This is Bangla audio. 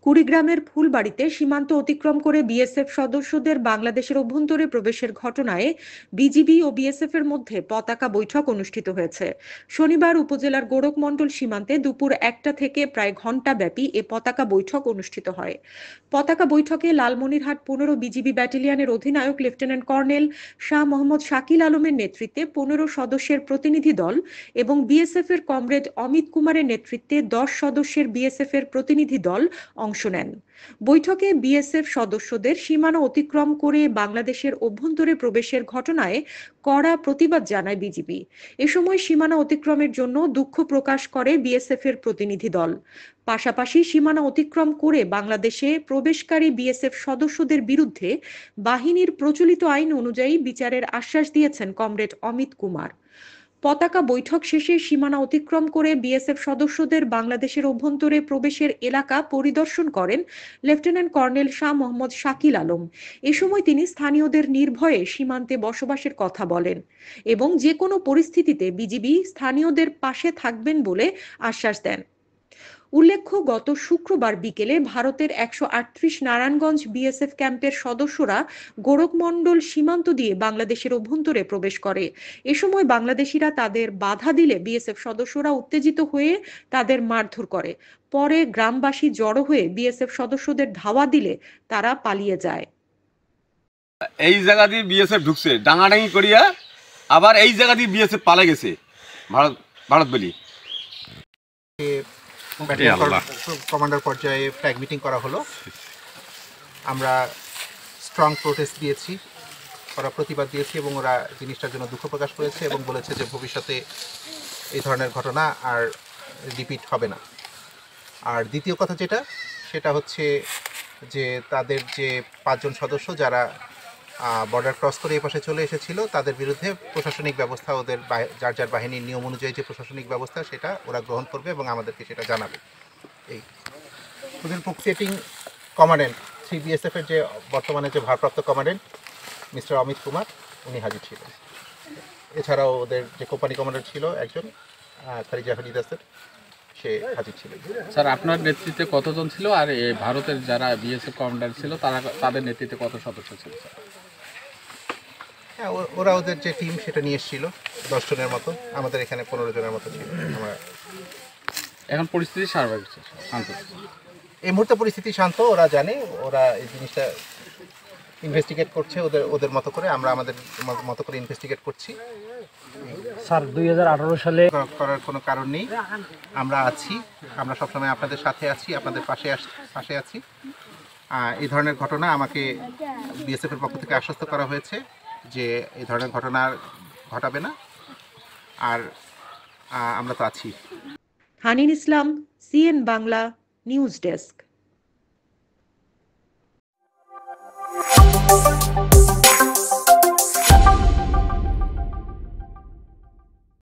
কুড়িগ্রামের ফুলবাড়িতে সীমান্ত অতিক্রম করে বিএসএফ সদস্যদের বাংলাদেশের অভ্যন্তরে প্রবেশের ঘটনায় বিজিবি ও বিএসএফ এর মধ্যে পতাকা বৈঠক অনুষ্ঠিত হয়েছে। শনিবার উপজেলার গোরখমণ্ডল সীমান্তে দুপুর 1টা থেকে প্রায় ঘণ্টাব্যাপী এ পতাকা বৈঠক অনুষ্ঠিত হয়। পতাকা বৈঠকে লালমনিরহাট 15 বিজিবি ব্যাটালিয়নের অধিনায়ক লেফটেন্যান্ট কর্নেল শাহ মোহাম্মদ শাকিল আলমের নেতৃত্বে 15 সদস্যের প্রতিনিধি দল এবং বিএসএফ এর কমরেড অমিত কুমারের নেতৃত্বে 10 সদস্যের বিএসএফ এর প্রতিনিধি দল অংশ নেন। বৈঠকে বিএসএফ সদস্যদের সীমানা অতিক্রম করে বাংলাদেশের অভ্যন্তরে প্রবেশের ঘটনায় কড়া প্রতিবাদ জানায় বিজিবি। এ সময় সীমানা অতিক্রমের জন্য দুঃখ প্রকাশ করে বিএসএফ এর প্রতিনিধি দল। পাশাপাশি সীমানা অতিক্রম করে বাংলাদেশে প্রবেশকারী বিএসএফ সদস্যদের বিরুদ্ধে বাহিনীর প্রচলিত আইন অনুযায়ী বিচারের আশ্বাস দিয়েছেন কমরেড অমিত কুমার। পতাকা বৈঠক শেষে সীমানা অতিক্রম করে বিএসএফ সদস্যদের বাংলাদেশের অভ্যন্তরে প্রবেশের এলাকা পরিদর্শন করেন লেফটেন্যান্ট কর্নেল শাহ মোহাম্মদ শাকিল আলম। এ সময় তিনি স্থানীয়দের নির্ভয়ে সীমান্তে বসবাসের কথা বলেন এবং যে কোনো পরিস্থিতিতে বিজিবি স্থানীয়দের পাশে থাকবেন বলে আশ্বাস দেন। উল্লেখ্য, গত শুক্রবার বিকেলে ভারতের 138 নারায়ণগঞ্জ বিএসএফ ক্যাম্পের সদস্যরা গোরখমণ্ডল সীমান্ত দিয়ে বাংলাদেশের অভ্যন্তরে প্রবেশ করে। এ সময় বাংলাদেশিরা তাদের বাধা দিলে বিএসএফ সদস্যরা উত্তেজিত হয়ে তাদের মারধর করে। পরে গ্রামবাসী জড়ো হয়ে বিএসএফ সদস্যদের ধাওয়া দিলে তারা পালিয়ে যায়। এই জায়গা দিয়ে বিএসএফ ঢুকছে ডাঙাডাঙি করিয়া, আবার এই জায়গা দিয়ে বিএসএফ পালা গেছে ভারত বলি। কমান্ডার পর্যায়ে ফ্ল্যাগ মিটিং করা হলো। আমরা স্ট্রং প্রোটেস্ট দিয়েছি, ওরা প্রতিবাদ দিয়েছি এবং ওরা জিনিসটার জন্য দুঃখ প্রকাশ করেছে এবং বলেছে যে ভবিষ্যতে এই ধরনের ঘটনা আর রিপিট হবে না। আর দ্বিতীয় কথা সেটা হচ্ছে যে তাদের যে 5 জন সদস্য যারা বর্ডার ক্রস করে এই পাশে চলে এসেছিল তাদের বিরুদ্ধে প্রশাসনিক ব্যবস্থা, ওদের যার যার বাহিনীর নিয়ম অনুযায়ী যে প্রশাসনিক ব্যবস্থা সেটা ওরা গ্রহণ করবে এবং আমাদেরকে সেটা জানাবে। এই ওদের প্রক্সিয়েটিং কমান্ডেন্ট 3 বিএসএফ এর যে বর্তমানে যে ভারপ্রাপ্ত কমান্ডেন্ট মিস্টার অমিত কুমার, উনি হাজির ছিলেন। এছাড়াও ওদের যে কোম্পানি কমান্ডার ছিল একজন খারিজা হরিদাসের, সে হাজির ছিলেন। স্যার, আপনার নেতৃত্বে কতজন ছিল আর ভারতের যারা বিএসএফ কমান্ডার ছিল তাদের নেতৃত্বে কত সদস্য ছিল? হ্যাঁ, ওরা ওদের যে টিম সেটা নিয়ে এসেছিল 10 জনের মতো, আমাদের এখানে 15 জনের মতো ছিল। আমরা এখন পরিস্থিতি স্বাভাবিক, শান্ত এই মুহূর্তে পরিস্থিতি শান্ত। ওরা জানে, ওরা এই জিনিসটা ইনভেস্টিগেট করছে ওদের মতো করে, আমরা আমাদের মতো করে ইনভেস্টিগেট করছি। স্যার, 2018 সালে করার কোনো কারণ নেই। আমরা আছি, আমরা সবসময় আপনাদের সাথে আছি, আপনাদের পাশে আছি। এই ধরনের ঘটনা আমাকে বিএসএফ এর পক্ষ থেকে আশ্বস্ত করা হয়েছে যে এই ধরনের ঘটনা ঘটাবে না, আর আমরা তো আছি। হানিন ইসলাম, সিএন বাংলা নিউজ ডেস্ক।